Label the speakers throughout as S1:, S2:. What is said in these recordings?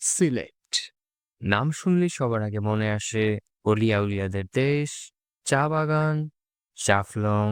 S1: সিলেট নাম শুনলেই সবার আগে মনে আসে অলিয়া উলিয়াদের দেশ, চা বাগান, জাফলং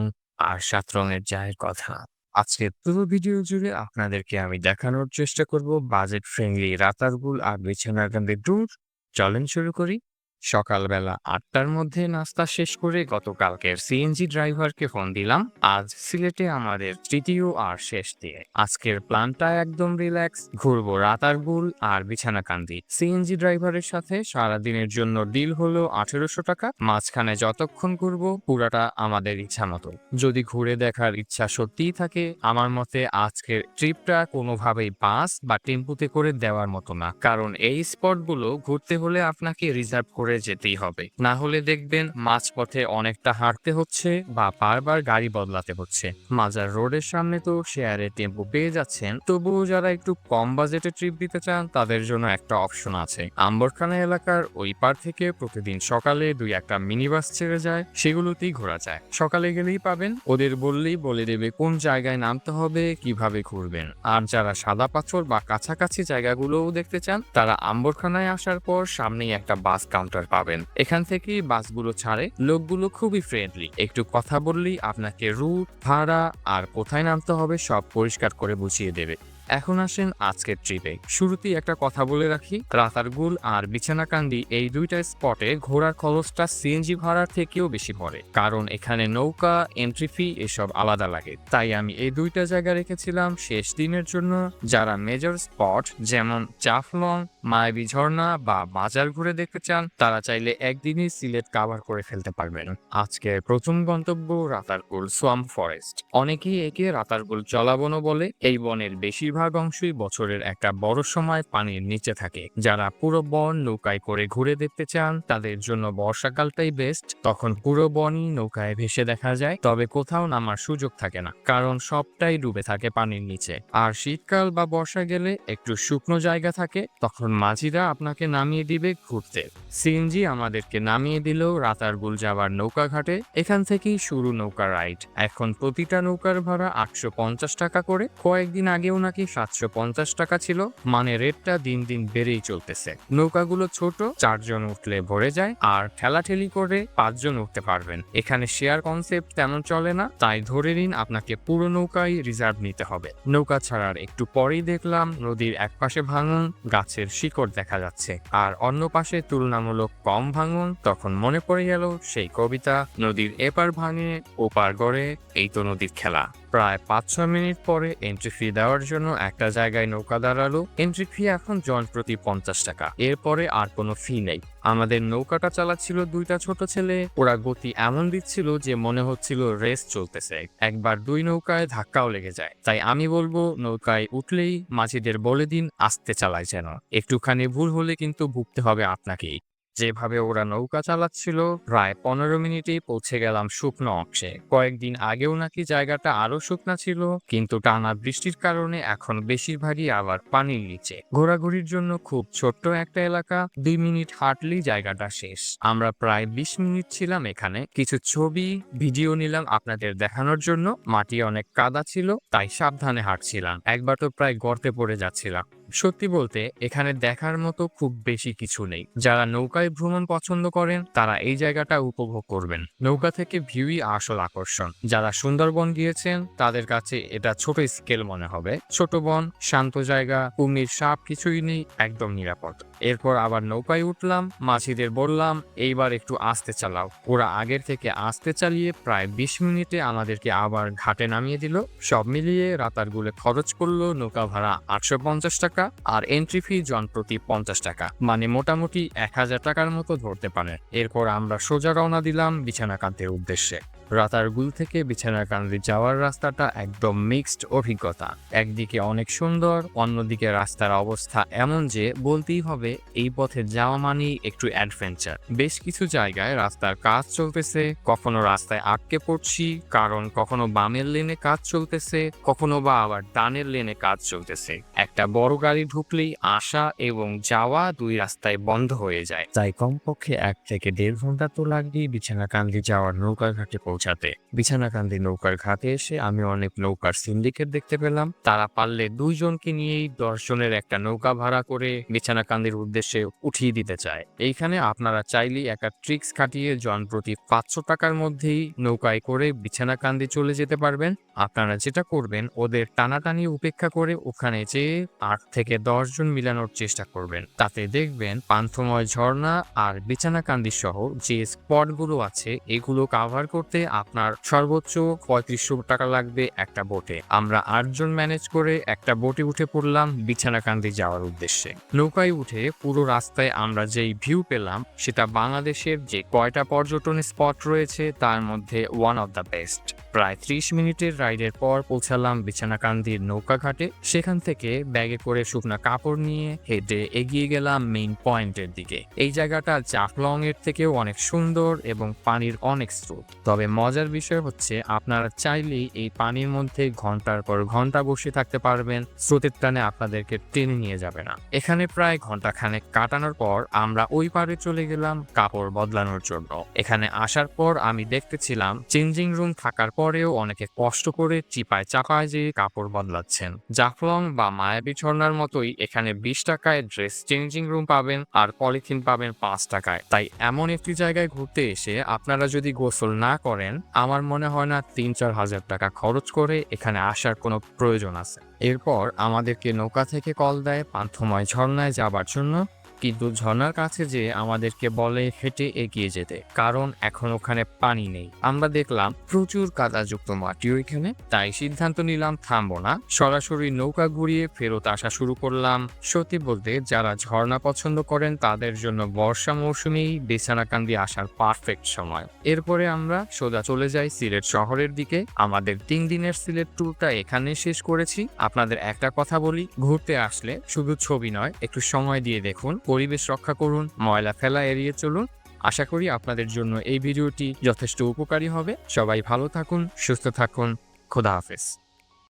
S1: আর ৭ রঙের চায়ের কথা। আজকের পুরো ভিডিও জুড়ে আপনাদেরকে আমি দেখানোর চেষ্টা করব বাজেট ফ্রেন্ডলি রাতারগুল আর বিছানাকান্দি ট্যুর। চলেন শুরু করি। সকালবেলা ৮টার মধ্যে নাস্তা শেষ করে গতকালকের সিএনজি ড্রাইভারকে ফোন দিলাম। আজ সিলেটে আমাদের তৃতীয় আর শেষ দিয়ে। আজকের প্ল্যানটা একদম রিল্যাক্স, ঘুরবো রাতারগুল আর বিছানাকান্দি। সিএনজি ড্রাইভারের সাথে সারাদিনের জন্য ডিল হলো ১৮০০ টাকা। মাঝখানে যতক্ষণ ঘুরবো পুরাটা আমাদের ইচ্ছা মতো। যদি ঘুরে দেখার ইচ্ছা সত্যিই থাকে, আমার মতে আজকের ট্রিপটা কোনোভাবেই বাস বা টেম্পুতে করে দেওয়ার মতো না, কারণ এই স্পটগুলো ঘুরতে হলে আপনাকে রিজার্ভ করে যেতেই হবে, না হলে দেখবেন মাঝপথে অনেকটা হাঁটতে হচ্ছে বা বারবার গাড়ি বদলাতে হচ্ছে। মাজার রোডের সামনে তো শেয়ারে টেম্পো পেয়ে যাচ্ছেন, তবুও যারা একটু কম বাজেটে ট্রিপ দিতে চান তাদের জন্য একটা অপশন আছে। আম্বরখানা এলাকার ওই পার থেকে প্রতিদিন সকালে ২-১টা মিনি বাস ছেড়ে যায়, সেগুলোতেই ঘোরা যায়। সকালে গেলেই পাবেন, ওদের বললেই বলে দেবে কোন জায়গায় নামতে হবে, কিভাবে ঘুরবেন। আর যারা সাদা পাথর বা কাছাকাছি জায়গাগুলোও দেখতে চান, তারা আম্বরখানায় আসার পর সামনেই একটা বাস কাউন্টার পাবেন। এখান থেকেই বাসগুলো ছাড়ে। লোকগুলো খুবই ফ্রেন্ডলি, একটু কথা বললেই আপনাকে রুট, ভাড়া আর কোথায় নামতে হবে সব পরিষ্কার করে বুঝিয়ে দেবে। এখন আসেন আজকের ট্রিপে। শুরুতেই একটা কথা বলে রাখি, রাতারগুল আর বিছানাকান্দি এই দুইটা স্পটে ঘোরার খরচটা সিএনজি ভাড়ার থেকেও বেশি পড়ে, কারণ এখানে নৌকা, এন্ট্রি ফি এসব আলাদা লাগে। তাই আমি এই দুইটা জায়গা রেখেছিলাম শেষ দিনের জন্য। যারা মেজর স্পট যেমন জাফলং, মায়াবী ঝর্ণা বা বাজার ঘুরে দেখতে চান, তারা চাইলে একদিনই সিলেট কাভার করে ফেলতে পারবেন। আজকে প্রথম গন্তব্য রাতারগুল সোয়াম্প ফরেস্ট। অনেকেই একে রাতারগুল জলাবনও বলে। এই বনের বেশিরভাগ অংশই বছরের একটা বড় সময় পানির নিচে থাকে। যারা পুরো বন নৌকায় করে ঘুরে দেখতে চান, তাদের জন্য বর্ষাকালটাই বেস্ট। তখন পুরো বনই নৌকায় ভেসে দেখা যায়, তবে কোথাও নামার সুযোগ থাকে না, কারণ সবটাই ডুবে থাকে পানির নিচে। আর শীতকাল বা বর্ষা গেলে একটু শুকনো জায়গা থাকে, তখন মাঝিরা আপনাকে নামিয়ে দিবে ঘুরতে। সিএনজি আমাদেরকে নামিয়ে দিল রাতারগুল যাওয়ার নৌকা ঘাটে। এখান থেকেই শুরু নৌকা রাইড। এখন প্রতিটা নৌকার ভাড়া ৮৫০ টাকা করে। কয়েকদিন আগেও নাকি ৭৫০ টাকা ছিল, মানে রেটটা দিন দিন বেড়েই চলতেছে। নৌকাগুলো ছোট, ৪ জন উঠলে ভরে যায়, আর ঠেলাঠেলি করে ৫ জন উঠতে পারবেন। এখানে শেয়ার কনসেপ্ট তেমন চলে না, তাই ধরে নিন আপনাকে পুরো নৌকায় রিজার্ভ নিতে হবে। নৌকা ছাড়ার একটু পরেই দেখলাম নদীর একপাশে ভাঙন, গাছের শিকড় দেখা যাচ্ছে, আর অন্য পাশে তুলনামূলক কম ভাঙন। তখন মনে পড়ে গেল সেই কবিতা, নদীর এপার ভাঙে ওপার গড়ে, এই তো নদীর খেলা। প্রায় ৫-৬ মিনিট পরে এন্ট্রি ফি দেওয়ার জন্য একটা জায়গায় নৌকা দাঁড়ালো। এন্ট্রি ফি এখন জন প্রতি ৫০ টাকা, এরপরে আর কোনো ফি নেই। আমাদের নৌকাটা চালাচ্ছিল দুইটা ছোট ছেলে। ওরা গতি এমন দিচ্ছিল যে মনে হচ্ছিল রেস চলতেছে। একবার দুই নৌকায় ধাক্কাও লেগে যায়। তাই আমি বলবো, নৌকায় উঠলেই মাঝিদের বলে দিন আস্তে চালায় যেন। একটুখানি ভুল হলে কিন্তু ভুগতে হবে আপনাকেই। যেভাবে ওরা নৌকা চালাচ্ছিল, প্রায় ১৫ মিনিটেই পৌঁছে গেলাম শুকনো অংশে। কয়েকদিন আগেও নাকি জায়গাটা আরো শুকনা ছিল, কিন্তু টানা বৃষ্টির কারণে এখন বেশিরভাগই আবার পানির নিচে। ঘোরাঘুরির জন্য খুব ছোট্ট একটা এলাকা, ২ মিনিট হাঁটলেই জায়গাটা শেষ। আমরা প্রায় ২০ মিনিট ছিলাম এখানে। কিছু ছবি, ভিডিও নিলাম আপনাদের দেখানোর জন্য। মাটি অনেক কাদা ছিল, তাই সাবধানে হাঁটছিলাম। একবার তো প্রায় গর্তে পড়ে যাচ্ছিলাম। সত্যি বলতে এখানে দেখার মতো খুব বেশি কিছু নেই। যারা নৌকায় ভ্রমণ পছন্দ করেন তারা এই জায়গাটা উপভোগ করবেন। নৌকা থেকে ভিউই আসল আকর্ষণ। যারা সুন্দরবন গিয়েছেন তাদের কাছে এটা ছোট স্কেল মনে হবে। ছোট বন, শান্ত জায়গা, কুমির, সাপ কিছুই নেই, একদম নিরাপদ। এরপর আবার নৌকায় উঠলাম, মাঝিদের বললাম এইবার একটু আস্তে চালাও। ওরা আগের থেকে আস্তে চালিয়ে প্রায় ২০ মিনিটে আমাদেরকে আবার ঘাটে নামিয়ে দিল। সব মিলিয়ে রাতারগুলে খরচ করলো নৌকা ভাড়া ৮৫০ টাকা, আর এন্ট্রি ফি জন প্রতি ৫০ টাকা, মানে মোটামুটি ১০০০ টাকার মতো ধরতে পারেন। এরপর আমরা সোজা রওনা দিলাম বিছানাকান্দির উদ্দেশ্যে। রাতারগুল থেকে বিছানাকান্দি যাওয়ার রাস্তাটা একদম মিক্সড অভিজ্ঞতা। একদিকে অনেক সুন্দর, অন্যদিকে রাস্তার অবস্থা এমন যে বলতেই হবে এই পথে যাওয়া মানেই একটু অ্যাডভেঞ্চার। বেশ কিছু জায়গায় রাস্তার কাজ চলতেছে, কখনো রাস্তায় আটকে পড়ছি, কারণ কখনো বামের লেনে কাজ চলতেছে, কখনো বা আবার ডানের লেনে কাজ চলতেছে। একটা বড় গাড়ি ঢুকলেই আসা এবং যাওয়া দুই রাস্তায় বন্ধ হয়ে যায়। তাই কমপক্ষে ১ থেকে ১.৫ ঘন্টা তো লাগবেই বিছানাকান্দি যাওয়ার নৌকা ঘাটে পৌঁছাতে। পৌঁছাতে। বিছানাকান্দি নৌকার ঘাটে এসে আমি অনেক নৌকার সিন্ডিকেট দেখতে পেলাম। তারা পারলে 2 জনকে নিয়েই 10 জনের একটা নৌকা ভাড়া করে বিছানাকান্দির উদ্দেশ্যে উঠিয়ে দিতে চায়। এইখানে আপনারা চাইলেই একটা ট্রিক্স খাটিয়ে জনপ্রতি 500 টাকার মধ্যেই নৌকায় করে বিছানাকান্দি চলে যেতে পারবেন। আপনারা যেটা করবেন, ওদের টানাটানি উপেক্ষা করে ওখানে যেয়ে 8 থেকে 10 জন মিলানোর চেষ্টা করবেন। তাতে দেখবেন পান্থময় ঝর্ণা আর বিছানাকান্দি সহ যে স্পটগুলো আছে এগুলো কাভার করতে আপনার সর্বোচ্চ 3500 টাকা লাগবে একটা বোটে। আমরা 8 জন ম্যানেজ করে একটা বোটে উঠে পড়লাম বিছানাকান্দি যাওয়ার উদ্দেশ্যে। নৌকায় উঠে পুরো রাস্তায় আমরা যেই ভিউ পেলাম সেটা বাংলাদেশের যে কয়টা পর্যটন স্পট রয়েছে তার মধ্যে ওয়ান অফ দ্য বেস্ট। প্রায় 30 মিনিটের রাইডের পর পৌঁছালাম বিছানাকান্দির নৌকা ঘাটে। সেখান থেকে ব্যাগে করে শুকনা কাপড় নিয়ে হেঁটে এগিয়ে গেলাম মেইন পয়েন্টের দিকে। এই জায়গাটা জাফলং এর থেকেও অনেক সুন্দর এবং পানির অনেক স্রোত। তবে মজার বিষয় হচ্ছে আপনারা চাইলেই এই পানির মধ্যে ঘন্টার পর ঘন্টা বসে থাকতে পারবেন, স্রোতের টানে আপনাদেরকে টেনে নিয়ে যাবে না। এখানে প্রায় ঘন্টাখানেক কাটানোর পর আমরা ওই পারে চলে গেলাম কাপড় বদলানোর জন্য। এখানে আসার পর আমি দেখতেছিলাম চেঞ্জিং রুম থাকার পরেও অনেকে কষ্ট করে চিপায় চাপায় যে কাপড় বদলাচ্ছেন। জাফলং বা মায়াবী ঝর্ণার মতোই এখানে 20 টাকায় ড্রেস চেঞ্জিং রুম পাবেন আর পলিথিন পাবেন 5 টাকায়। তাই এমন একটি জায়গায় ঘুরতে এসে আপনারা যদি গোসল না করেন, আমার মনে হয় না 3-4 হাজার টাকা খরচ করে এখানে আসার কোনো প্রয়োজন আছে। এরপর আমাদেরকে নৌকা থেকে কল দেয় পান্থময় ঝর্ণায় যাবার জন্য, কিন্তু ঝর্ণার কাছে যে আমাদেরকে বলে হেঁটে এগিয়ে যেতে, কারণ এখন ওখানে পানি নেই। আমরা দেখলাম প্রচুর কাদাযুক্ত মাটি ওইখানে, তাই সিদ্ধান্ত নিলাম থামবো না, সরাসরি নৌকা ঘুরিয়ে ফেরত আসা শুরু করলাম। সত্যি বলতে যারা ঝর্ণা পছন্দ করেন তাদের জন্য বর্ষা মৌসুমেই বিছানাকান্দি আসার পারফেক্ট সময়। এরপরে আমরা সোজা চলে যাই সিলেট শহরের দিকে। আমাদের 3 দিনের সিলেট ট্যুরটা এখানে শেষ করেছি। আপনাদের একটা কথা বলি, ঘুরতে আসলে শুধু ছবি নয়, একটু সময় দিয়ে দেখুন, পরিবেশ রক্ষা করুন, ময়লা ফেলা এড়িয়ে চলুন। আশা করি আপনাদের জন্য এই ভিডিওটি যথেষ্ট উপকারী হবে। সবাই ভালো থাকুন, সুস্থ থাকুন। খোদা হাফেজ।